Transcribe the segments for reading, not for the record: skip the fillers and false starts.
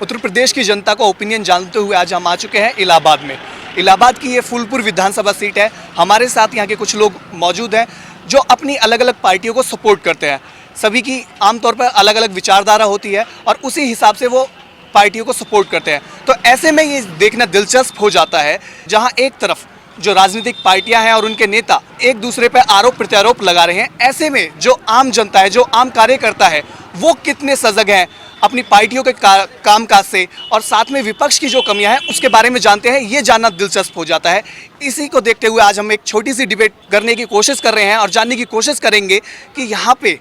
उत्तर प्रदेश की जनता का ओपिनियन जानते हुए आज हम आ चुके हैं इलाहाबाद में। इलाहाबाद की ये फूलपुर विधानसभा सीट है। हमारे साथ यहाँ के कुछ लोग मौजूद हैं जो अपनी अलग अलग पार्टियों को सपोर्ट करते हैं। सभी की आमतौर पर अलग अलग विचारधारा होती है और उसी हिसाब से वो पार्टियों को सपोर्ट करते हैं। तो ऐसे में ये देखना दिलचस्प हो जाता है जहाँ एक तरफ जो राजनीतिक पार्टियां हैं और उनके नेता एक दूसरे पर आरोप प्रत्यारोप लगा रहे हैं, ऐसे में जो आम जनता है, जो आम कार्यकर्ता है, वो कितने सजग हैं अपनी पार्टियों के कामकाज से और साथ में विपक्ष की जो कमियां हैं उसके बारे में जानते हैं। ये जानना दिलचस्प हो जाता है। इसी को देखते हुए आज हम एक छोटी सी डिबेट करने की कोशिश कर रहे हैं और जानने की कोशिश करेंगे कि यहाँ पे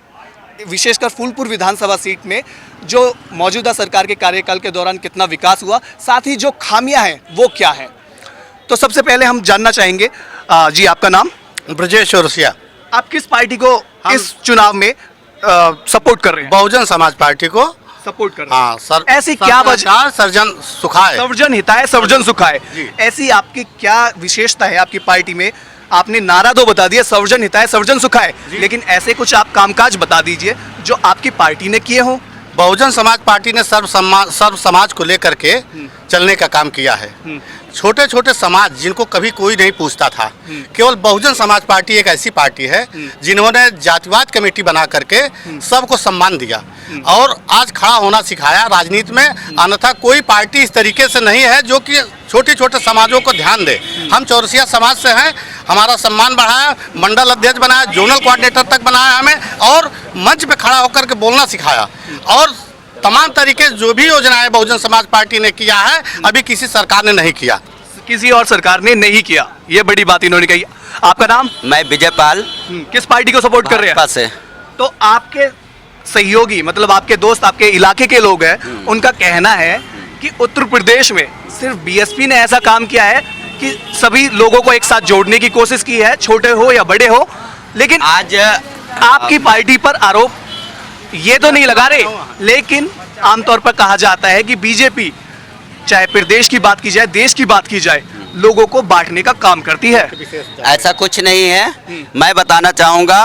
विशेषकर फूलपुर विधानसभा सीट में जो मौजूदा सरकार के कार्यकाल के दौरान कितना विकास हुआ, साथ ही जो खामियां हैं वो क्या हैं। तो सबसे पहले हम जानना चाहेंगे जी, आपका नाम? ब्रजेश चौरसिया। आप किस पार्टी को इस चुनाव में सपोर्ट कर रहे हैं? बहुजन समाज पार्टी को सपोर्ट कर रहे हैं। हाँ सर। ऐसी क्या वजह? सर्वजन सुखाए, सर्वजन हिताय सर्वजन सुखाए, ऐसी आपकी क्या विशेषता है आपकी पार्टी में? आपने नारा तो बता दिया सर्वजन हिताय सर्वजन सुखाए, लेकिन ऐसे कुछ आप कामकाज बता दीजिए जो आपकी पार्टी ने किए हों। बहुजन समाज पार्टी ने सर्व समाज को लेकर के चलने का काम किया है। छोटे छोटे समाज जिनको कभी कोई नहीं पूछता था, केवल बहुजन समाज पार्टी एक ऐसी पार्टी है जिन्होंने जातिवाद कमेटी बना करके सबको सम्मान दिया और आज खड़ा होना सिखाया राजनीति में। अन्यथा कोई पार्टी इस तरीके से नहीं है जो कि छोटे छोटे समाजों को ध्यान दे। हम चौरसिया समाज से हैं, हमारा सम्मान बढ़ाया, मंडल अध्यक्ष बनाया, जोनल कोऑर्डिनेटर तक बनाया हमें और मंच पे खड़ा होकर के बोलना सिखाया। और तमाम तरीके जो भी योजनाएं बहुजन समाज पार्टी ने किया है अभी किसी सरकार ने नहीं किया, किसी और सरकार ने नहीं किया। ये बड़ी बात इन्होंने कही। आपका नाम? मैं विजय पाल। किस पार्टी को सपोर्ट कर रहे हैं? तो आपके सहयोगी मतलब आपके दोस्त, आपके इलाके के लोग हैं, उनका कहना है कि उत्तर प्रदेश में सिर्फ बीएसपी ने ऐसा काम किया है कि सभी लोगों को एक साथ जोड़ने की कोशिश की है, छोटे हो या बड़े हो। लेकिन आज आपकी पार्टी पर आरोप ये तो नहीं लगा रहे, लेकिन आमतौर पर कहा जाता है कि बीजेपी चाहे प्रदेश की बात की जाए, देश की बात की जाए, लोगों को बांटने का काम करती है। ऐसा कुछ नहीं है। मैं बताना चाहूंगा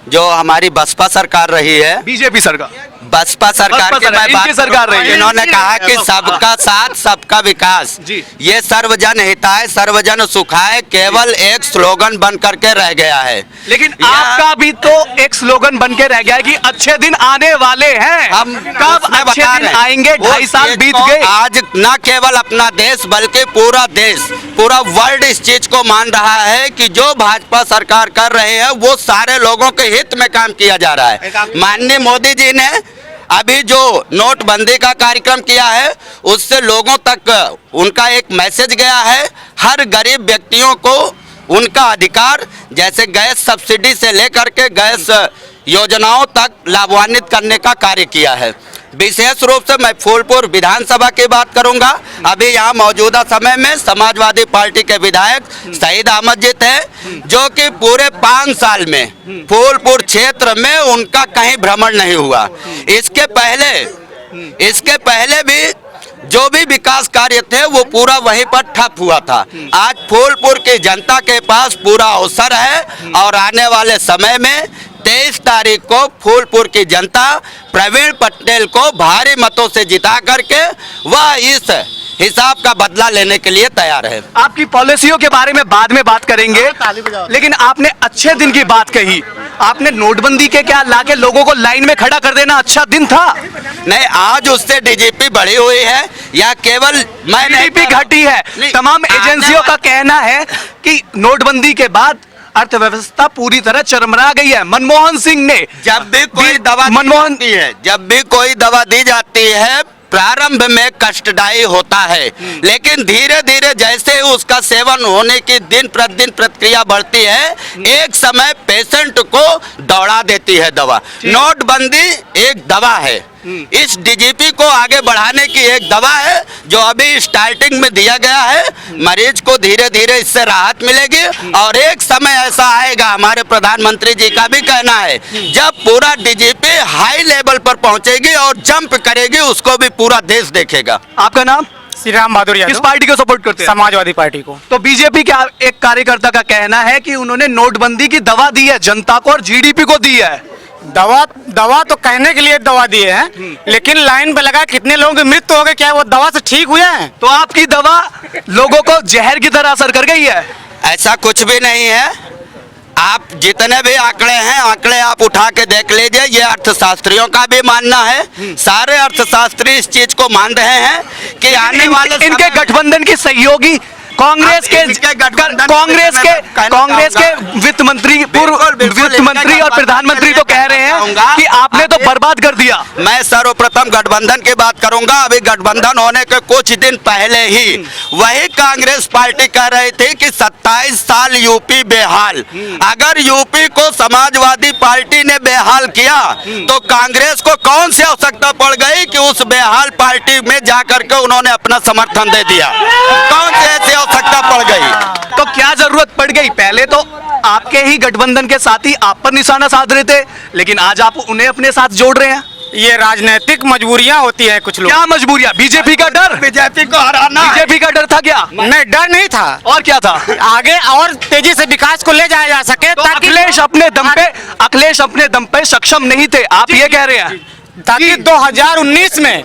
जो हमारी बसपा सरकार रही है, बीजेपी सरकार, बसपा सरकार की मैं बात सरकार रही है, इन्होंने कहा कि सबका साथ सबका विकास, ये सर्वजन हिताय सर्वजन सुखाय केवल एक स्लोगन बन करके रह गया है। लेकिन आपका भी तो एक स्लोगन बन के रह गया है कि अच्छे दिन आने वाले हैं। हम कब अच्छे दिन आएंगे? 2.5 साल बीत गए। आज न केवल अपना देश बल्कि पूरा देश, पूरा वर्ल्ड इस चीज को मान रहा है कि जो भाजपा सरकार कर रहे हैं वो सारे लोगों के हित में काम किया जा रहा है। माननीय मोदी जी ने अभी जो नोटबंदी का कार्यक्रम किया है उससे लोगों तक उनका एक मैसेज गया है। हर गरीब व्यक्तियों को उनका अधिकार, जैसे गैस सब्सिडी से लेकर के गैस योजनाओं तक लाभान्वित करने का कार्य किया है। विशेष रूप से मैं फूलपुर विधानसभा की बात करूंगा। अभी यहाँ मौजूदा समय में समाजवादी पार्टी के विधायक शहीद अहमद जी थे, जो कि पूरे 5 साल में फूलपुर क्षेत्र में उनका कहीं भ्रमण नहीं हुआ। इसके पहले भी जो भी विकास कार्य थे वो पूरा वहीं पर ठप हुआ था। आज फूलपुर की जनता के पास पूरा अवसर है और आने वाले समय में 23 तारीख को फूलपुर की जनता प्रवीण पटेल को भारी मतों से जिता करके वह इस हिसाब का बदला लेने के लिए तैयार है। आपकी पॉलिसियों के बारे में बाद में बात करेंगे, लेकिन आपने अच्छे दिन की बात कही। आपने नोटबंदी के क्या लाके लोगों को लाइन में खड़ा कर देना अच्छा दिन था? नहीं, आज उससे डीजीपी बढ़ी हुई है या केवल मैं डीजीपी घटी है? तमाम एजेंसियों का कहना है कि नोटबंदी के बाद अर्थव्यवस्था पूरी तरह चरमरा गई है। मनमोहन सिंह ने जब भी कोई दवा दी जाती है प्रारंभ में कष्टदायी होता है, लेकिन धीरे धीरे जैसे उसका सेवन होने की दिन प्रतिदिन प्रक्रिया बढ़ती है, एक समय पेशेंट को दौड़ा देती है दवा। नोटबंदी एक दवा है, इस डीजीपी को आगे बढ़ाने की एक दवा है जो अभी स्टार्टिंग में दिया गया है। मरीज को धीरे धीरे इससे राहत मिलेगी और एक समय ऐसा आएगा, हमारे प्रधानमंत्री जी का भी कहना है, जब पूरा डीजीपी हाई लेवल पर पहुंचेगी और जंप करेगी, उसको भी पूरा देश देखेगा। आपका नाम? श्री राम बहादुर यादव। किस पार्टी को सपोर्ट करते हैं? समाजवादी पार्टी को। तो बीजेपी के एक कार्यकर्ता का कहना है कि उन्होंने नोटबंदी की दवा दी है जनता को और जीडीपी को दी है। दवा दवा तो कहने के लिए दवा दिए हैं, लेकिन लाइन पे लगा कितने लोगों की मृत्यु हो गई, क्या वो दवा से ठीक हुए हैं? तो आपकी दवा लोगों को जहर की तरह असर कर गई है? ऐसा कुछ भी नहीं है। आप जितने भी आंकड़े हैं, आंकड़े आप उठा के देख लीजिए। ये अर्थशास्त्रियों का भी मानना है, सारे अर्थशास्त्री इस चीज को मान रहे हैं कि आने वाले इनके गठबंधन की सहयोगी कांग्रेस के वित्त मंत्री, पूर्व वित्त मंत्री और प्रधानमंत्री तो कह रहे हैं कि आपने तो बर्बाद कर दिया। मैं सर्वप्रथम गठबंधन की बात करूंगा। अभी गठबंधन होने के कुछ दिन पहले ही वही कांग्रेस पार्टी कह रही थी कि 27 साल यूपी बेहाल। अगर यूपी को समाजवादी पार्टी ने बेहाल किया तो कांग्रेस को कौन सी आवश्यकता पड़ गई कि उस बेहाल पार्टी में जाकर के उन्होंने अपना समर्थन दे दिया? कौन सी ऐसी आवश्यकता पड़ गई? तो क्या जरूरत पड़ गई? पहले तो आपके ही गठबंधन के साथी आप पर निशाना साध रहे थे, लेकिन आज आप उन्हें अपने साथ जोड़ रहे हैं। ये राजनीतिक मजबूरियां होती हैं कुछ लोग। क्या मजबूरियां? बीजेपी का डर? बीजेपी को हराना। बीजेपी का डर था क्या? नहीं, डर नहीं था। और क्या था? आगे और तेजी से विकास को ले जाया जा सके, तो ताकि अखिलेश अपने दम पे सक्षम नहीं थे, आप ये कह रहे हैं? ताकि 2019 में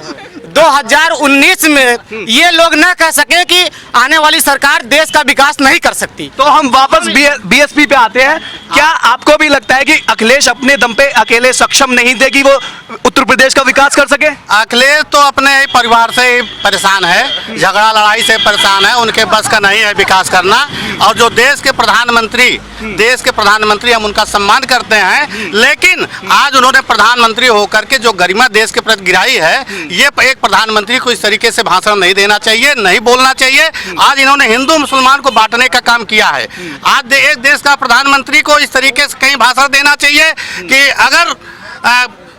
ये लोग ना कह सके कि आने वाली सरकार देश का विकास नहीं कर सकती। तो हम वापस बीएसपी पे आते हैं। क्या आपको भी लगता है कि अखिलेश अपने दम पे अकेले सक्षम नहीं थे कि वो उत्तर प्रदेश का विकास कर सके? अखिलेश तो अपने ही परिवार से ही परेशान है, झगड़ा लड़ाई से परेशान है, उनके बस का नहीं है विकास करना। और जो देश के प्रधानमंत्री हम उनका सम्मान करते हैं, लेकिन आज उन्होंने प्रधानमंत्री होकर के जो गरिमा देश के प्रति गिराई है, ये एक प्रधानमंत्री को इस तरीके से भाषण नहीं देना चाहिए, नहीं बोलना चाहिए। आज इन्होंने हिंदू मुसलमान को बांटने का काम किया है। आज एक देश का प्रधानमंत्री को इस तरीके से कहीं भाषण देना चाहिए कि अगर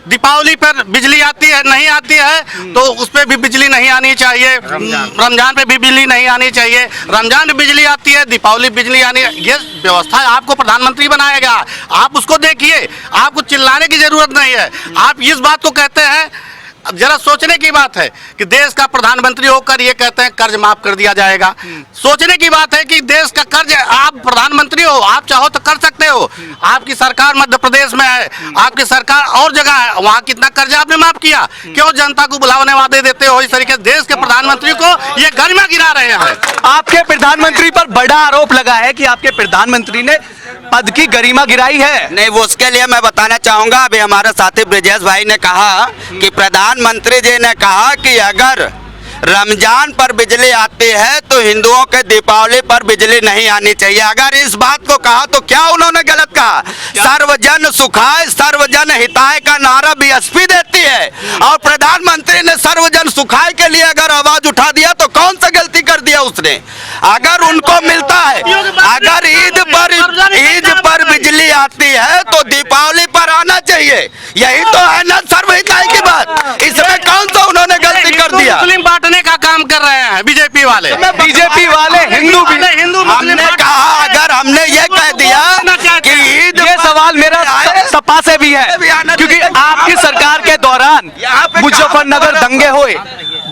दीपावली पर बिजली आती है, नहीं आती है, तो उस पर भी बिजली नहीं आनी चाहिए। रमजान पे भी बिजली नहीं आनी चाहिए। रमजान में बिजली आती है, दीपावली बिजली आनी, ये व्यवस्था आपको प्रधानमंत्री बनाएगा, आप उसको देखिए। आपको चिल्लाने की जरूरत नहीं है। आप इस बात को कहते हैं, जरा सोचने की बात है कि देश का प्रधानमंत्री होकर ये कहते हैं कर्ज माफ कर दिया जाएगा। सोचने की बात है कि देश का कर्ज, आप प्रधानमंत्री हो, आप चाहो तो कर सकते हो। आपकी सरकार मध्य प्रदेश में है, आपकी सरकार और जगह है, वहाँ कितना कर्ज आपने माफ किया? क्यों जनता को बुलावने वादे देते हो? इस तरीके से देश के प्रधानमंत्री को ये गरिमा गिरा रहे हैं। आपके प्रधानमंत्री पर बड़ा आरोप लगा है कि आपके प्रधानमंत्री ने पद की गरिमा गिराई है। नहीं, वो उसके लिए मैं बताना चाहूंगा। अभी हमारे साथी ब्रिजेश भाई ने कहा कि प्रधानमंत्री जी ने कहा कि अगर रमजान पर बिजली आती है तो हिंदुओं के दीपावली पर बिजली नहीं आनी चाहिए। अगर इस बात को कहा तो क्या उन्होंने गलत कहा? सर्वजन सुखाय सर्वजन हिताय का नारा बीएसपी देती है, और प्रधानमंत्री ने सर्वजन सुखाय के लिए अगर आवाज उठा दिया तो कौन सा गलती कर दिया उसने? अगर उनको मिलता है, अगर ईद पर बिजली आती है तो दीपावली पर आना चाहिए, यही तो है ना सर्वहिताय की बात। इसमें कौन सा उन्होंने गलती कर दिया? बांटने का काम कर रहे हैं बीजेपी वाले हिंदू। हमने कहा, अगर हमने ये कह दिया कि ईद, ये सवाल मेरा सपा से भी है, क्योंकि आपकी सरकार के दौरान मुजफ्फरनगर दंगे हुए,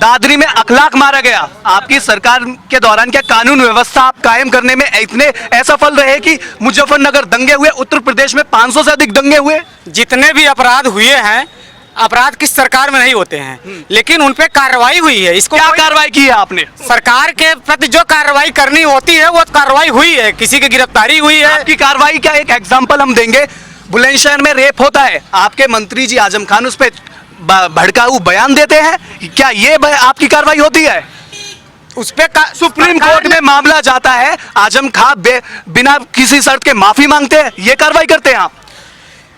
दादरी में अखलाक मारा गया। आपकी सरकार के दौरान क्या कानून व्यवस्था आप कायम करने में इतने असफल रहे कि मुजफ्फरनगर दंगे हुए? उत्तर प्रदेश में 500 से अधिक दंगे हुए। जितने भी अपराध हुए हैं, अपराध किस सरकार में नहीं होते हैं, लेकिन उन पे कार्रवाई हुई है। इसको क्या कार्रवाई की है आपने? सरकार के प्रति जो कार्रवाई करनी होती है वो कार्रवाई हुई है, किसी की गिरफ्तारी हुई है। आपकी कार्रवाई का एक एग्जाम्पल हम देंगे। बुलंदशहर में रेप होता है, आपके मंत्री जी आजम खान उस पर भड़काऊ बयान देते हैं, क्या ये आपकी कार्रवाई होती है? उस पे सुप्रीम कोर्ट में मामला जाता है, आजम खान बिना किसी शर्त के माफी मांगते हैं, ये कार्रवाई करते हैं आप?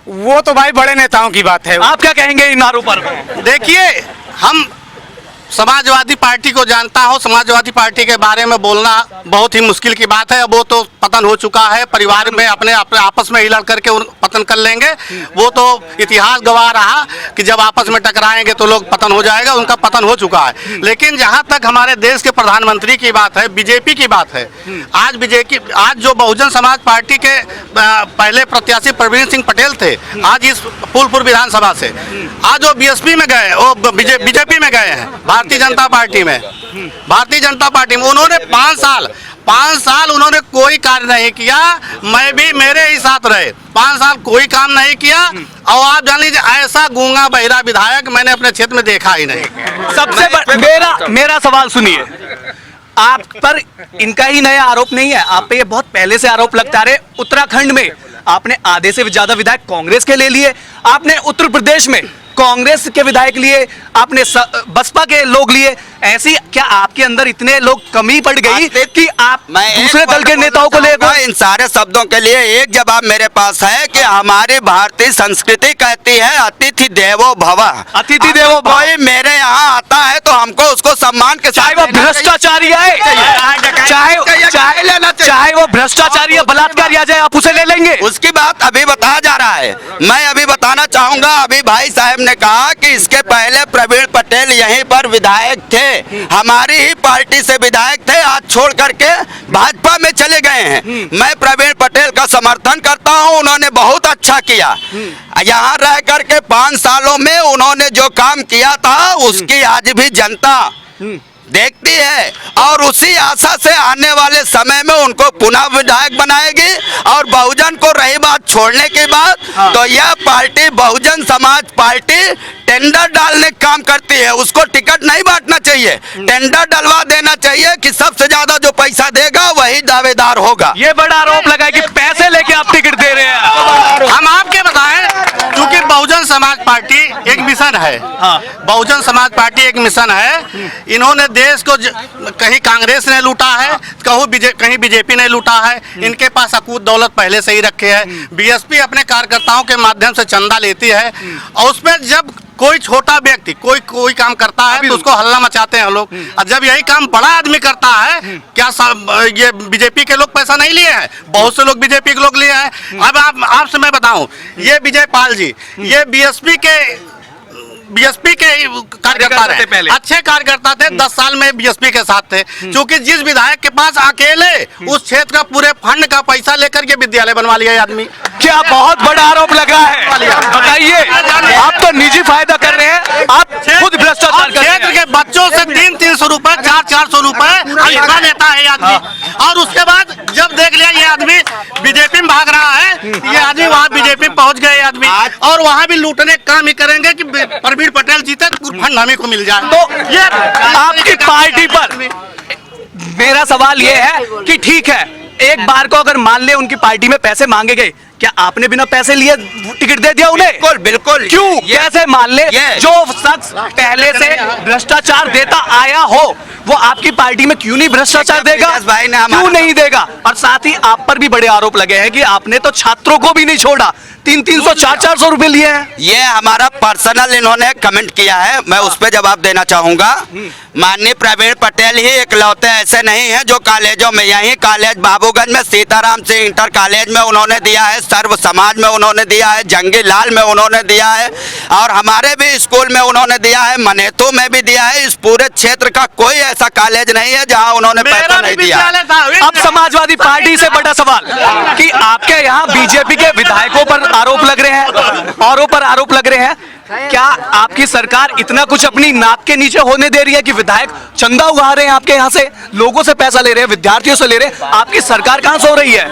वो तो भाई बड़े नेताओं की बात है। आप क्या कहेंगे इन आरोपों पर? देखिए, हम समाजवादी पार्टी को जानता हूं, समाजवादी पार्टी के बारे में बोलना बहुत ही मुश्किल की बात है। अब वो तो पतन हो चुका है, परिवार में अपने आपस में ही लड़ करके पतन कर लेंगे। वो तो इतिहास गवाह रहा कि जब आपस में टकराएंगे तो लोग पतन हो जाएगा, उनका पतन हो चुका है। लेकिन जहां तक हमारे देश के प्रधानमंत्री की बात है, बीजेपी की बात है, आज जो बहुजन समाज पार्टी के पहले प्रत्याशी प्रवीण सिंह पटेल थे, आज इस फूलपुर विधानसभा से आज वो बीएसपी में गए, वो बीजेपी में गए हैं, भारतीय जनता पार्टी में उन्होंने 5 साल उन्होंने कोई कार्य नहीं किया, मैं भी मेरे ही साथ रहे, 5 साल कोई काम नहीं किया। और आप जान लीजिए ऐसा गूंगा बहिरा विधायक मैंने अपने क्षेत्र में देखा ही नहीं। सबसे मेरा सवाल सुनिए, आप पर इनका ही नया आरोप नहीं है, आप पे ये बहुत पहले से आरोप लगता रहे। उत्तराखंड में आपने आधे से ज्यादा विधायक कांग्रेस के ले लिए, आपने उत्तर प्रदेश में कांग्रेस के विधायक लिए, आपने बसपा के लोग लिए। ऐसी क्या आपके अंदर इतने लोग कमी पड़ गई कि आप दूसरे दल के नेताओं को लेकर? इन सारे शब्दों के लिए एक जवाब मेरे पास है कि हमारी भारतीय संस्कृति कहती है अतिथि देवो भव। अतिथि देवो भव। कोई मेरे यहाँ आता है तो हमको उसको सम्मान के साथ, चाहे वो भ्रष्टाचारी है, चाहे वो भ्रष्टाचारी या बलात्कारी आ जाए, आप उसे ले लेंगे? उसकी बात अभी बताया जा रहा है। मैं अभी बताना चाहूंगा, अभी भाई साहब ने कहा कि इसके पहले प्रवीण पटेल यहीं पर विधायक थे, हमारी ही पार्टी से विधायक थे, आज छोड़ करके भाजपा में चले गए हैं। मैं प्रवीण पटेल का समर्थन करता हूं, उन्होंने बहुत अच्छा किया। यहाँ रह करके 5 सालों में उन्होंने जो काम किया था उसकी आज भी जनता देखती है और उसी आशा से आने वाले समय में उनको पुनः विधायक बनाएगी। और बहुजन को रही बात छोड़ने की बात, तो यह party Bahujan Samaj party tender डालने का काम करती है, उसको टिकट नहीं बांटना चाहिए, टेंडर डलवा देना चाहिए कि सबसे ज्यादा जो पैसा देगा वही दावेदार होगा। ये बड़ा आरोप लगा है कि पैसे लेके आप टिकट दे रहे हैं। हम आपके बताएं, क्योंकि बहुजन समाज पार्टी एक मिशन है, बहुजन समाज पार्टी एक मिशन है। इन्होंने देश को कहीं कांग्रेस ने लूटा है, कहीं बीजेपी ने लूटा है, इनके पास अकूत दौलत पहले से ही रखे है। बीएसपी अपने कार्यकर्ताओं के माध्यम से चंदा लेती है और उसमें जब कोई छोटा व्यक्ति कोई काम करता है तो उसको हल्ला मचाते हैं लोग। और जब यही काम बड़ा आदमी करता है, क्या ये बीजेपी के लोग पैसा नहीं लिए हैं? बहुत से लोग बीजेपी के लोग लिए हैं। अब आपसे मैं बताऊं, ये विजय पाल जी, ये बीएसपी के कार्यकर्ता रहे, पहले अच्छे कार्यकर्ता थे, 10 साल में बीएसपी के साथ थे। क्योंकि जिस विधायक के पास अकेले उस क्षेत्र का पूरे फंड का पैसा लेकर के विद्यालय बनवा लिया आदमी। क्या बहुत बड़ा आरोप लगा है? बताइए, आप तो निजी फायदा कर रहे हैं, आप खुद भ्रष्टाचार कर रहे हैं। क्षेत्र के बच्चों से 300-300 रुपए, 400-400 रुपए हल्का लेता है आदमी। और उसके बाद जब देख लिया ये आदमी बीजेपी में भाग रहा है, ये आदमी वहाँ बीजेपी में पहुँच गए आदमी, और वहाँ भी लूटने का काम ही करेंगे कि प्रवीण पटेल जीते फंड हमें को मिल जाए। तो ये आपकी पार्टी पर मेरा सवाल ये है कि ठीक है, एक बार को अगर मान ले उनकी पार्टी में पैसे मांगे गए, क्या आपने बिना पैसे लिए टिकट दे दिया उन्हें? बिल्कुल बिल्कुल। क्यों? कैसे मान ले जो शख्स पहले से भ्रष्टाचार देता आया हो वो आपकी पार्टी में क्यों नहीं भ्रष्टाचार देगा? भाई ने क्यों नहीं देगा? और साथ ही आप पर भी बड़े आरोप लगे हैं कि आपने तो छात्रों को भी नहीं छोड़ा, 300-300, 400-400 रुपए लिए हैं। ये हमारा पर्सनल इन्होंने कमेंट किया है, मैं उस पर जवाब देना चाहूंगा। माननीय प्रवीण पटेल ही इकलौते ऐसे नहीं हैं जो कॉलेजों में, यही कॉलेज बाबूगंज में सीताराम सिंह इंटर कॉलेज में उन्होंने दिया है, सर्व समाज में उन्होंने दिया है, जंगी लाल में उन्होंने दिया है, और हमारे भी स्कूल में उन्होंने दिया है, मनेतू में भी दिया है। इस पूरे क्षेत्र का कोई ऐसा कॉलेज नहीं है जहां उन्होंने पैसा नहीं दिया। अब समाजवादी पार्टी से बड़ा सवाल कि आपके यहाँ बीजेपी के विधायकों पर आरोप लग रहे हैं, औरों पर आरोप लग रहे हैं। क्या आपकी सरकार इतना कुछ अपनी नाक के नीचे होने दे रही है कि विधायक चंदा उगा रहे हैं आपके यहाँ से, लोगों से पैसा ले रहे हैं, विद्यार्थियों से ले रहे हैं? आपकी सरकार कहाँ सो रही है?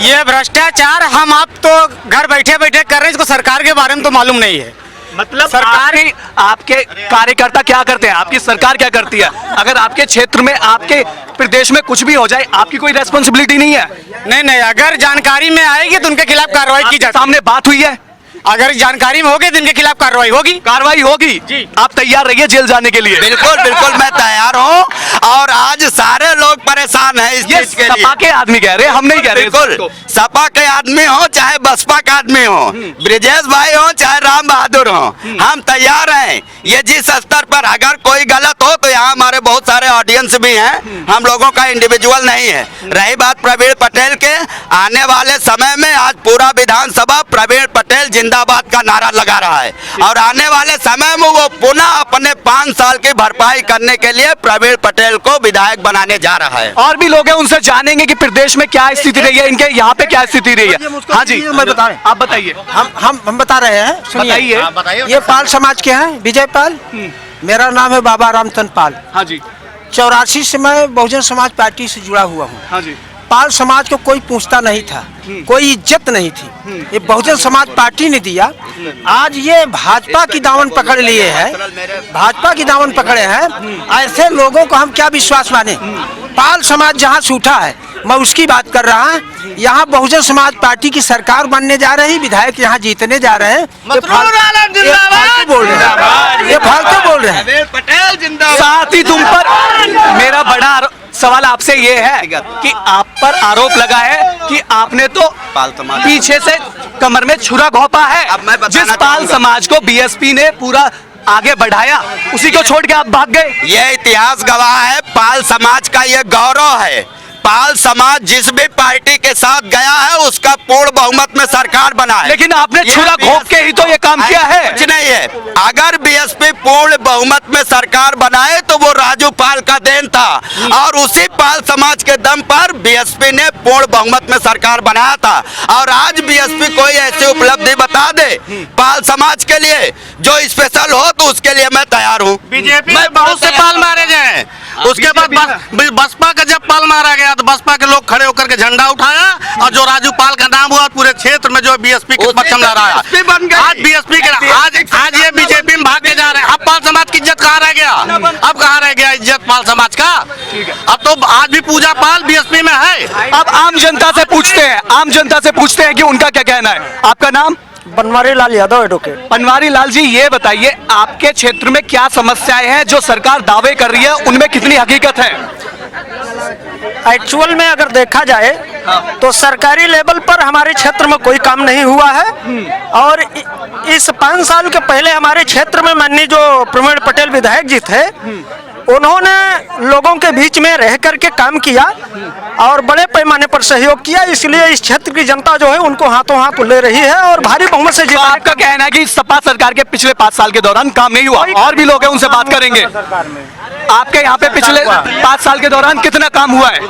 ये भ्रष्टाचार हम आप तो घर बैठे बैठे कर रहे हैं, इसको सरकार के बारे में तो मालूम नहीं है। मतलब सरकार आपके कार्यकर्ता क्या करते हैं, आपकी सरकार क्या करती है? अगर आपके क्षेत्र में, आपके प्रदेश में कुछ भी हो जाए, आपकी कोई रेस्पॉन्सिबिलिटी नहीं है? नहीं, अगर जानकारी में आएगी तो उनके खिलाफ कार्रवाई की जाए। सामने बात हुई है, अगर जानकारी में होगी तो इनके खिलाफ कार्रवाई होगी। कार्रवाई होगी जी। आप तैयार रहिए जेल जाने के लिए। बिल्कुल बिल्कुल, मैं तैयार हूँ। और आज सारे लोग परेशान हैं इस चीज के लिए। सपा के आदमी कह रहे हैं, हम नहीं कह रहे। बिल्कुल, सपा के आदमी हो चाहे बसपा का आदमी हो, ब्रिजेश भाई हो चाहे राम बहादुर हो, हम तैयार हैं। ये जिस स्तर पर अगर कोई गलत हो तो यहाँ हमारे बहुत सारे ऑडियंस भी हैं, हम लोगों का इंडिविजुअल नहीं है। रही बात प्रवीण पटेल के, आने वाले समय में आज पूरा विधानसभा प्रवीण पटेल जिंदाबाद का नारा लगा रहा है, और आने वाले समय में वो पुनः अपने 5 साल की भरपाई करने के लिए प्रवीण पटेल को विधायक बनाने जा रहा है। और भी लोग हैं, उनसे जानेंगे कि प्रदेश में क्या स्थिति रही है, इनके यहाँ पे क्या स्थिति रही है। हाँ जी, मैं बताएं, आप बताइए। हम बता रहे हैं, बताइए। ये पाल समाज के हैं, विजय पाल। मेरा नाम है बाबा रामचंद्र पाल। हाँ जी। 84 से मैं बहुजन समाज पार्टी से जुड़ा हुआ हूँ। हाँ जी। पाल समाज को कोई पूछता नहीं था, कोई इज्जत नहीं थी, ये बहुजन समाज पार्टी ने दिया। आज ये भाजपा की दामन पकड़ लिए हैं, भाजपा की दामन पकड़े हैं। ऐसे लोगों को हम क्या विश्वास माने? पाल समाज जहाँ से उठा है, मैं उसकी बात कर रहा हूँ। यहाँ बहुजन समाज पार्टी की सरकार बनने जा रही, विधायक यहाँ जीतने जा रहे हैं। ये फालतू बोल रहे हैं, ये फालतू बोल रहे हैं। पटेल जिंदाबाद। साथ ही तुम पर मेरा बड़ा सवाल आपसे ये है कि आप पर आरोप लगा है कि आपने तो पीछे से कमर में छुरा घोंपा है। अब मैं बताना जिस पाल चाहूंगा। समाज को बीएसपी ने पूरा आगे बढ़ाया, उसी को छोड़ के आप भाग गए। ये इतिहास गवाह है, पाल समाज का ये गौरव है। पाल समाज जिस भी पार्टी के साथ गया है उसका पूर्ण बहुमत में सरकार बना है। लेकिन आपने ये छुरा घोंप के ही तो ये काम किया है। कुछ नहीं है। अगर बीएसपी पूर्ण बहुमत में सरकार बनाए तो वो राजू पाल का देन था, और उसी पाल समाज के दम पर बीएसपी ने पूर्ण बहुमत में सरकार बनाया था। और आज बीएसपी कोई ऐसी उपलब्धि बता दे पाल समाज के लिए जो स्पेशल हो तो उसके लिए मैं तैयार हूँ। बीजेपी में बहुत से पाल मारे गए, उसके बाद बसपा का जब पाल मारा गया तो बसपा के लोग खड़े होकर के झंडा उठाया, और जो राजू पाल का नाम हुआ पूरे क्षेत्र में जो बीएसपी के परचम लहराया। आज बीएसपी के आज ये बीजेपी में भाग के जा रहे हैं। अब पाल समाज की इज्जत कहाँ रह गया? अब कहाँ रह गया इज्जत पाल समाज का? अब तो आज भी पूजा पाल बीएसपी में है। अब आम जनता से पूछते हैं, आम जनता से पूछते हैं कि उनका क्या कहना है। आपका नाम? बनवारी लाल यादव एडवोकेट। बनवारी लाल जी, ये बताइए आपके क्षेत्र में क्या समस्याएं हैं जो सरकार दावे कर रही है, उनमें कितनी हकीकत है? एक्चुअल में अगर देखा जाए तो सरकारी लेवल पर हमारे क्षेत्र में कोई काम नहीं हुआ है। और इस 5 साल के पहले हमारे क्षेत्र में माननीय जो प्रवीण पटेल विधायक जी थे, उन्होंने लोगों के बीच में रह करके काम किया और बड़े पैमाने पर सहयोग किया। इसलिए इस क्षेत्र की जनता जो है उनको हाथों हाथ ले रही है और भारी बहुमत से तो जीता। आपका कहना है कि सपा सरकार के पिछले 5 साल के दौरान काम नहीं हुआ? और भी लोग हैं, उनसे बात करेंगे। आपके यहाँ पे पिछले 5 साल के दौरान कितना काम हुआ है?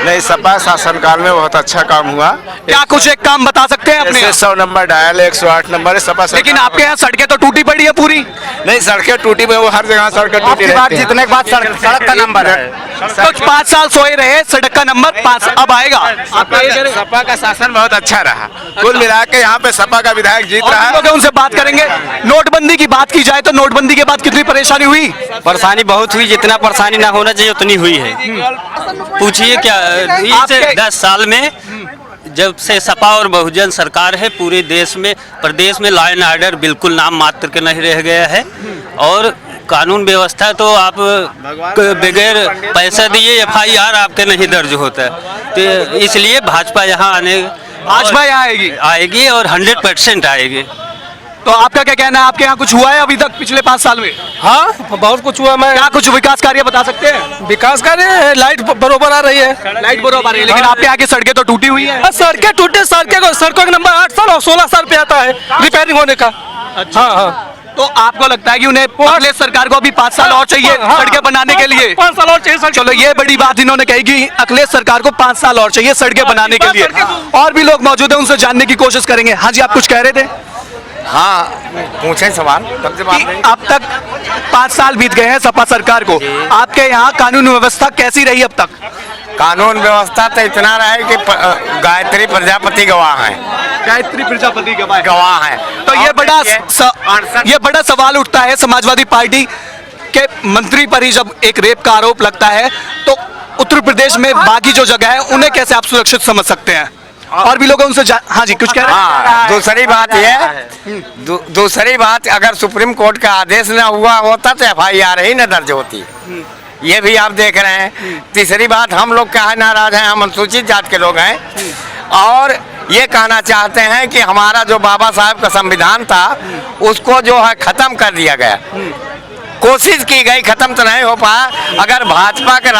नहीं, सपा शासनकाल में बहुत अच्छा काम हुआ। क्या कुछ एक काम बता सकते हैं अपने? 100 नंबर डायल 108 नंबर है सपा। लेकिन आपके यहाँ सड़कें तो टूटी पड़ी है पूरी। नहीं, सड़कें टूटी में वो हर जगह सड़कें टूटी रहती हैं। जीतने के बाद सड़क का नंबर है। कुछ 5 साल सोए रहे, सड़क का नंबर 5 अब आएगा। सपा का शासन बहुत अच्छा रहा। कुल मिला के यहाँ पे सपा का विधायक जीत और रहा भी लोग है। हैं, उनसे बात करेंगे। नोटबंदी की बात की जाए तो नोटबंदी के बाद कितनी परेशानी हुई? परेशानी बहुत हुई, जितना परेशानी ना होना चाहिए उतनी हुई है। पूछिए क्या इस 10 साल में जब से सपा और बहुजन सरकार है, पूरे देश में प्रदेश में लॉ एंड ऑर्डर बिल्कुल नाम मात्र के नहीं रह गया है। और कानून व्यवस्था तो आप बगैर पैसा दिए FIR आपके नहीं दर्ज होता है। तो इसलिए भाजपा यहाँ भाजपा यहाँ आएगी और 100% आएगी। तो आपका क्या कहना है? आपके यहाँ कुछ हुआ है अभी तक पिछले 5 साल में? हाँ, बहुत कुछ हुआ। मैं क्या कुछ विकास कार्य बता सकते हैं? विकास कार्य, लाइट बरोबर आ रही है। लाइट बरोबर आ रही है, लेकिन आपके यहाँ की सड़कें तो टूटी हुई है। सड़कें टूटे, सड़कों का नंबर 8 साल और 16 साल पे आता है रिपेयरिंग होने का। अच्छा। हाँ हाँ। तो आपको लगता है कि उन्हें अगले सरकार को अभी 5 साल और चाहिए सड़कें बनाने के लिए? 5 साल और चाहिए। चलो, ये बड़ी बात इन्होंने कही कि अगले सरकार को 5 साल और चाहिए सड़कें बनाने के लिए। और भी लोग मौजूद हैं, उनसे जानने की कोशिश करेंगे। हाँ जी, आप कुछ कह रहे थे? हाँ, पूछे सवाल, तब से बात कि नहीं। अब तक 5 साल बीत गए हैं सपा सरकार को, आपके यहाँ कानून व्यवस्था कैसी रही अब तक? कानून व्यवस्था तो इतना रहा है कि गायत्री प्रजापति गवाह हैं। गायत्री प्रजापति गवाह हैं। तो ये बड़ा सवाल उठता है समाजवादी पार्टी के मंत्री पर ही जब एक रेप का आरोप लगता है, तो उत्तर प्रदेश में बाकी जो जगह है उन्हें कैसे आप सुरक्षित समझ सकते हैं? और भी लोग हैं, उनसे हाँ जी, कुछ कह रहे हैं? हाँ, दूसरी बात ये दूसरी बात, अगर सुप्रीम कोर्ट का आदेश न हुआ होता तो FIR ही न दर्ज होती। ये भी आप देख रहे हैं। तीसरी बात, हम लोग क्या नाराज हैं, हम अनुसूचित जात के लोग हैं और ये कहना चाहते हैं कि हमारा जो बाबा साहब का संविधान था उसको जो है खत्म कर दिया गया। कोशिश की गई, खत्म तो नहीं हो पाया। अगर भाजपा के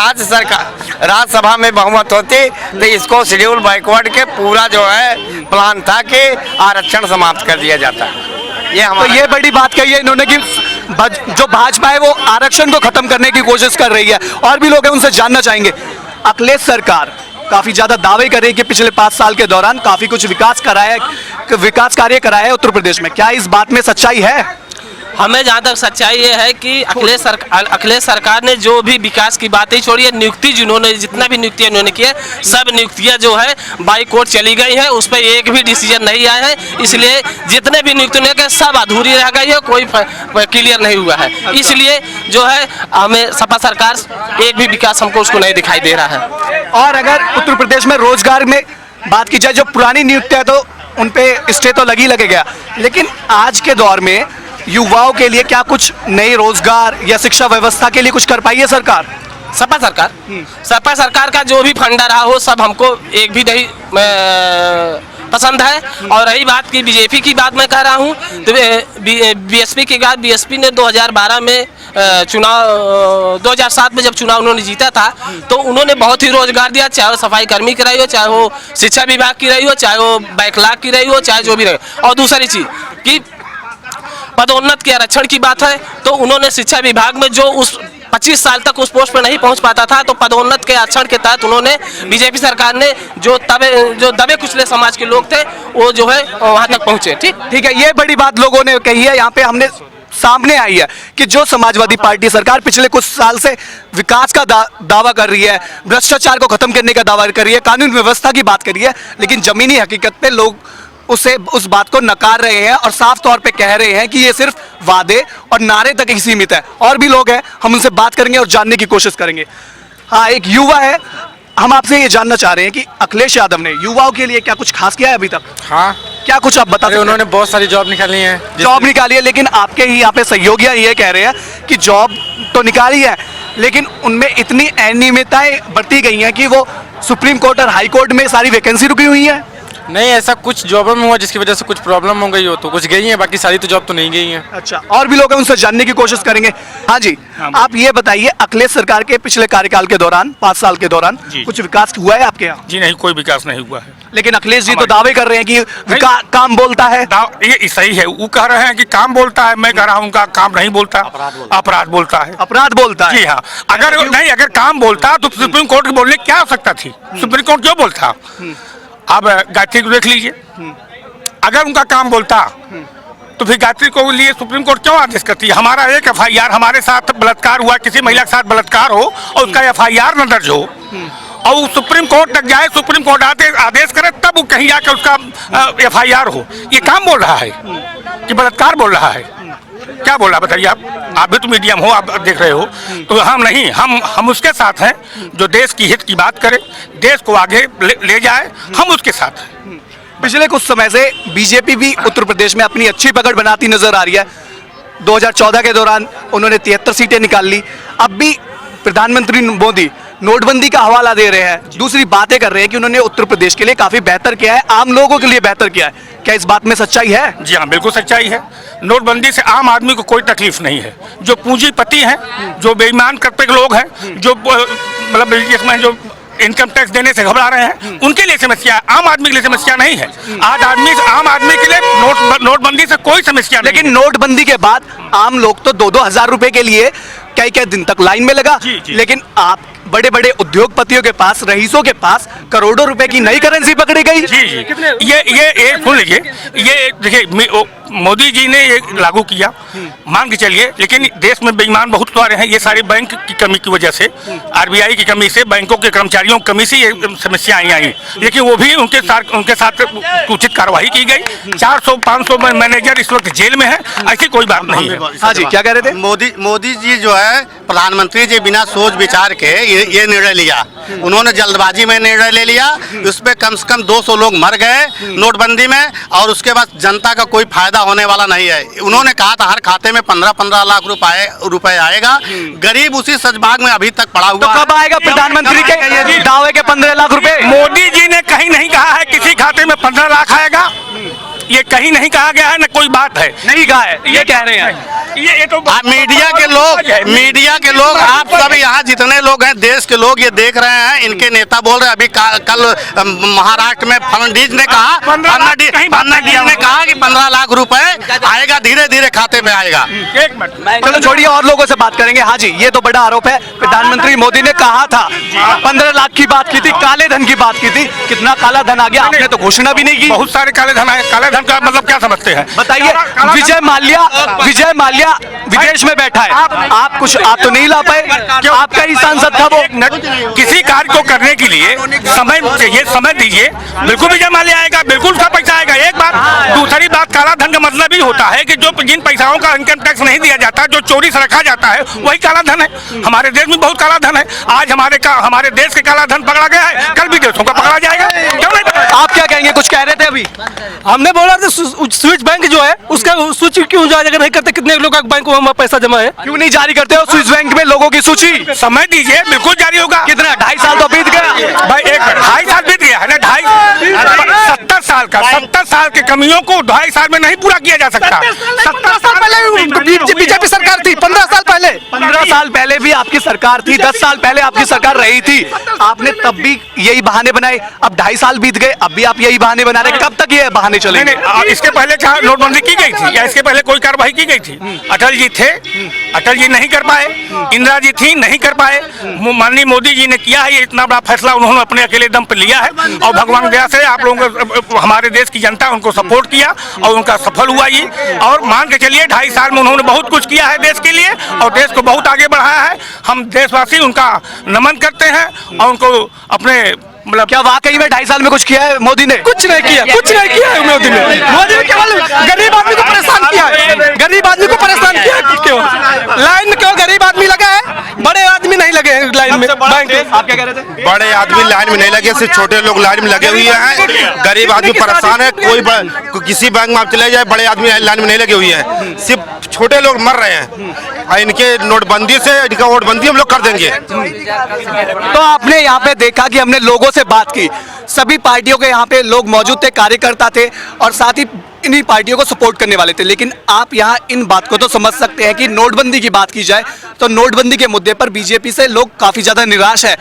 राज्यसभा में बहुमत होती तो इसको शेड्यूल बैकवर्ड के पूरा जो है प्लान था कि आरक्षण समाप्त कर दिया जाता। तो ये बड़ी बात कही है इन्होंने कि जो भाजपा है वो आरक्षण को खत्म करने की कोशिश कर रही है। और भी लोग हैं, उनसे जानना चाहेंगे। अखिलेश सरकार काफी ज्यादा दावे कर रही है कि पिछले 5 साल के दौरान काफी कुछ विकास कार्य कराया है उत्तर प्रदेश में। क्या इस बात में सच्चाई है? हमें जहाँ तक सच्चाई ये है कि अखिलेश सरकार ने जो भी विकास की बातें छोड़ी है, नियुक्ति जिन्होंने जितना भी नियुक्तियाँ इन्होंने की है, सब नियुक्तियाँ जो है बाई कोर्ट चली गई है, उस पर एक भी डिसीजन नहीं आया है। इसलिए जितने भी नियुक्ति ने के सब अधूरी रह गई है, कोई क्लियर नहीं हुआ है। इसलिए जो है हमें सपा सरकार एक भी विकास हमको उसको नहीं दिखाई दे रहा है। और अगर उत्तर प्रदेश में रोजगार में बात की जाए, जो पुरानी नियुक्तियां तो उन पे स्टे तो लगी लगेगा, लेकिन आज के दौर में युवाओं के लिए क्या कुछ नई रोजगार या शिक्षा व्यवस्था के लिए कुछ कर पाई है सरकार? सपा सरकार का जो भी फंडा रहा हो सब हमको एक भी नहीं पसंद है। और रही बात की बीजेपी की बात मैं कह रहा हूँ, तो बीएसपी की बात, बीएसपी ने 2012 में चुनाव 2007 में जब चुनाव उन्होंने जीता था तो उन्होंने बहुत ही रोजगार दिया, चाहे वो सफाई कर्मी की रही हो, चाहे वो शिक्षा विभाग की रही हो, चाहे वो बैकलॉग की रही हो, चाहे जो भी रहे। और दूसरी चीज कि पदोन्नत के आरक्षण की बात है तो उन्होंने शिक्षा विभाग में जो उस 25 साल तक उस पोस्ट पर नहीं पहुंच पाता था, तो पदोन्नत के आरक्षण के तहत उन्होंने बीजेपी सरकार ने जो दबे कुचले समाज के लोग थे वो जो है वहां तक पहुंचे। ठीक है, ये बड़ी बात लोगों ने कही है, यहाँ पे हमने सामने आई है कि जो समाजवादी पार्टी सरकार पिछले कुछ साल से विकास का दावा कर रही है, भ्रष्टाचार को खत्म करने का दावा कर रही है, कानून व्यवस्था की बात कर रही है, लेकिन जमीनी हकीकत पे लोग उस बात को नकार रहे हैं और साफ तौर पे कह रहे हैं कि ये सिर्फ वादे और नारे तक ही सीमित है। और भी लोग हैं, हम उनसे बात करेंगे और जानने की कोशिश करेंगे। हाँ, एक युवा है, हम आपसे ये जानना चाह रहे हैं कि अखिलेश यादव ने युवाओं के लिए क्या कुछ खास किया है अभी तक? हाँ, क्या कुछ आप बता सकते हैं? उन्होंने बहुत सारी जॉब निकाली है, जॉब निकाली है, लेकिन आपके ही यहाँ पे सहयोगियाँ ये कह रहे हैं कि जॉब तो निकाली है लेकिन उनमें इतनी अनियमितताएं बरती गई हैं कि वो सुप्रीम कोर्ट और हाई कोर्ट में सारी वैकेंसी रुकी हुई है। नहीं, ऐसा कुछ जॉब में हुआ जिसकी वजह से कुछ प्रॉब्लम हो गई हो तो कुछ गई है, बाकी सारी तो जॉब तो नहीं गई है। अच्छा, और भी लोग हैं, उनसे जानने की कोशिश करेंगे। हाँ जी, आप ये बताइए, अखिलेश सरकार के पिछले कार्यकाल के दौरान 5 साल के दौरान कुछ विकास हुआ है आपके यहाँ? जी नहीं, कोई विकास नहीं हुआ है। लेकिन अखिलेश जी तो दावे कर रहे हैं कि काम बोलता है। ये सही है, वो कह रहे हैं कि काम बोलता है, मैं कह रहा हूँ उनका काम नहीं बोलता, अपराध बोलता है। अपराध बोलता है? जी हाँ, अगर काम बोलता तो सुप्रीम कोर्ट के बोलने क्या आवश्यकता थी? सुप्रीम कोर्ट क्यों बोलता? अब गायत्री को देख लीजिए, अगर उनका काम बोलता तो फिर गायत्री को लिए सुप्रीम कोर्ट क्यों आदेश करती है? हमारा एक एफआईआर, हमारे साथ बलात्कार हुआ, किसी महिला के साथ बलात्कार हो और उसका एफआईआर न दर्ज हो और वो सुप्रीम कोर्ट तक जाए, सुप्रीम कोर्ट आदेश करे तब वो कहीं जाकर उसका एफआईआर हो। ये काम बोल रहा है कि बलात्कार बोल रहा है? क्या बोल रहा बताइए आप भी तो मीडियम हो, आप देख रहे हो। तो हम नहीं, हम उसके साथ हैं जो देश की हित की बात करे, देश को आगे ले जाए, हम उसके साथ हैं। पिछले कुछ समय से बीजेपी भी उत्तर प्रदेश में अपनी अच्छी पकड़ बनाती नजर आ रही है। 2014 के दौरान उन्होंने 73 सीटें निकाल ली। अब भी प्रधानमंत्री मोदी नोटबंदी का हवाला दे रहे हैं, दूसरी बातें कर रहे हैं कि उन्होंने उत्तर प्रदेश के लिए काफी बेहतर किया है, आम लोगों के लिए बेहतर किया है। क्या इस बात में सच्चाई है? जी हाँ, बिल्कुल सच्चाई है। नोटबंदी से आम आदमी को कोई तकलीफ नहीं है। जो पूंजीपति हैं, जो बेईमान करते लोग हैं, जो मतलब इसमें जो इनकम टैक्स देने से घबरा रहे हैं, उनके लिए समस्या है, आम आदमी के लिए समस्या नहीं है। आम आदमी के लिए नोटबंदी से कोई समस्या नहीं। लेकिन नोटबंदी के बाद आम लोग तो 2-2 हजार रुपए के लिए कई दिन तक लाइन में लगा। लेकिन आप बड़े बड़े उद्योगपतियों के पास, रईसों के पास करोड़ों रुपए की नई करेंसी पकड़ी गई। जी, ये सुन लीजिए, ये देखिए मोदी जी ने ये लागू किया, मान के चलिए, लेकिन देश में बेईमान बहुत सारे हैं। ये सारी बैंक की कमी की वजह से, आरबीआई की कमी से, बैंकों के कर्मचारियों की कमी से ये समस्या आई। लेकिन वो भी उनके साथ उचित कार्रवाई की गई। 400-500 मैनेजर इस वक्त जेल में है, ऐसी कोई बात नहीं है। हाँ जी, क्या कह रहे थे? मोदी जी जो है, प्रधानमंत्री जी बिना सोच विचार के ये निर्णय लिया। उन्होंने जल्दबाजी में निर्णय ले लिया, उस पर कम से कम 200 लोग मर गए नोटबंदी में, और उसके बाद जनता का कोई फायदा होने वाला नहीं है। उन्होंने कहा था हर खाते में 15-15 लाख रुपए आएगा, गरीब उसी सजबाग में अभी तक पड़ा हुआ। तो कब आएगा प्रधानमंत्री के दावे के 15 लाख रुपए? मोदी जी ने कहीं नहीं कहा है किसी खाते में 15 लाख आएगा, ये कहीं नहीं कहा गया है, न कोई बात है। नहीं कहा है, ये कह रहे हैं। ये तो मीडिया के लोग आप सब यहाँ जितने लोग हैं, देश के लोग ये देख रहे हैं, इनके नेता बोल रहे हैं। अभी कल महाराष्ट्र में फडणवीस ने कहा कि 15 लाख रुपए आएगा, धीरे धीरे खाते में आएगा। एक मिनट, चलो छोड़िए, और लोगों से बात करेंगे। हाँ जी, ये तो बड़ा आरोप है, प्रधानमंत्री मोदी ने कहा था 15 लाख की बात की थी, काले धन की बात की थी। कितना काला धन आ गया, आपने तो घोषणा भी नहीं की। बहुत सारे काले धन आए। काले धन का मतलब क्या समझते हैं? बताइए। विजय माल्या इंडिया विदेश में बैठा है, आप कुछ आप तो नहीं ला पाए, आपका ही सांसद था वो। किसी कार्य को करने के लिए समय चाहिए, समय दीजिए, बिल्कुल भी जमा ले आएगा, बिल्कुल उसका पैसा आएगा। एक बात, दूसरी बात, काला धन का मतलब ही होता है कि जो जिन पैसाओं का इनकम टैक्स नहीं दिया जाता, जो चोरी से रखा जाता है, वही काला धन है। हमारे देश में बहुत काला धन है। आज हमारे देश के काला धन पकड़ा गया है, कल विदेशों का पकड़ा जाएगा। क्यों नहीं पकड़ा? आप क्या कहेंगे, कुछ कह रहे थे अभी? हमने बोला था स्विच बैंक जो है उसका स्विच क्यों जारी नहीं करते, कितने लोग का बैंक में पैसा जमा है, क्यों नहीं जारी करते हो स्विस बैंक में लोगों की सूची? समय दीजिए, बिल्कुल जारी होगा। कितना 2.5 साल तो बीत गया भाई, 2.5 साल बीत गया है ना। 70 साल की कमियों को 2.5 साल में नहीं पूरा किया जा सकता। 17 साल पहले बीजेपी सरकार थी, 15 साल पहले 15 साल पहले भी आपकी सरकार थी, 10 साल पहले आपकी सरकार रही थी, आपने तब भी यही बहाने बनाए। अब 2.5 साल बीत गए, अब भी आप यही बहाने बना रहे, कब तक ये बहाने चलेंगे? नहीं, इसके पहले क्या नोटबंदी की गई थी या इसके पहले कोई कार्रवाई की गई थी? अटल जी थे, अटल जी नहीं कर पाए, इंदिरा जी थी, नहीं कर पाए। माननीय मोदी जी ने किया है, ये इतना बड़ा फैसला उन्होंने अपने अकेले दम पर लिया है और भगवान दया से आप लोगों को, हमारे देश की जनता उनको सपोर्ट किया और उनका सफल हुआ ये। और मान के चलिए 2.5 साल में उन्होंने बहुत कुछ किया है देश के लिए और देश को बहुत आगे बढ़ाया है। हम देशवासी उनका नमन करते हैं और उनको अपने मतलब क्या वाकई में 2.5 साल में कुछ किया है मोदी ने? कुछ नहीं किया है मोदी ने। मोदी ने केवल गरीब आदमी को परेशान किया है, गरीब आदमी को परेशान किया है। क्यों लाइन में क्यों गरीब आदमी लगा है, बड़े आदमी नहीं लगे हैं लाइन में। बैंक आप क्या कह रहे थे? बड़े आदमी लाइन में नहीं लगे, सिर्फ छोटे लोग लाइन में लगे हुए हैं। गरीब आदमी परेशान है। किसी बैंक में आप चले जाए, बड़े आदमी लाइन में नहीं लगे हुए हैं, सिर्फ छोटे लोग मर रहे हैं। इनके नोटबंदी से इनका वोटबंदी हम लोग कर देंगे। तो आपने यहाँ पे देखा कि हमने लोगों से बात की, सभी पार्टियों के यहाँ पे लोग मौजूद थे, कार्यकर्ता थे और साथ ही इन्हीं पार्टियों को सपोर्ट करने वाले थे। लेकिन आप यहाँ इन बात को तो समझ सकते हैं कि नोटबंदी की बात की जाए तो नोटबंदी के मुद्दे पर बीजेपी से लोग काफी ज्यादा निराश है।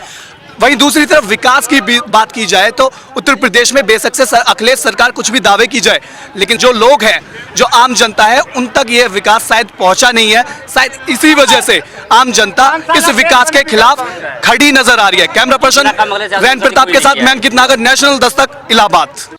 वहीं दूसरी तरफ विकास की बात की जाए तो उत्तर प्रदेश में बेशक से अखिलेश सरकार कुछ भी दावे की जाए, लेकिन जो लोग हैं, जो आम जनता है, उन तक ये विकास शायद पहुंचा नहीं है। शायद इसी वजह से आम जनता इस विकास के खिलाफ खड़ी नजर आ रही है। कैमरा पर्सन रैन प्रताप के साथ मैं अंकित नागर, नेशनल दस्तक, इलाहाबाद।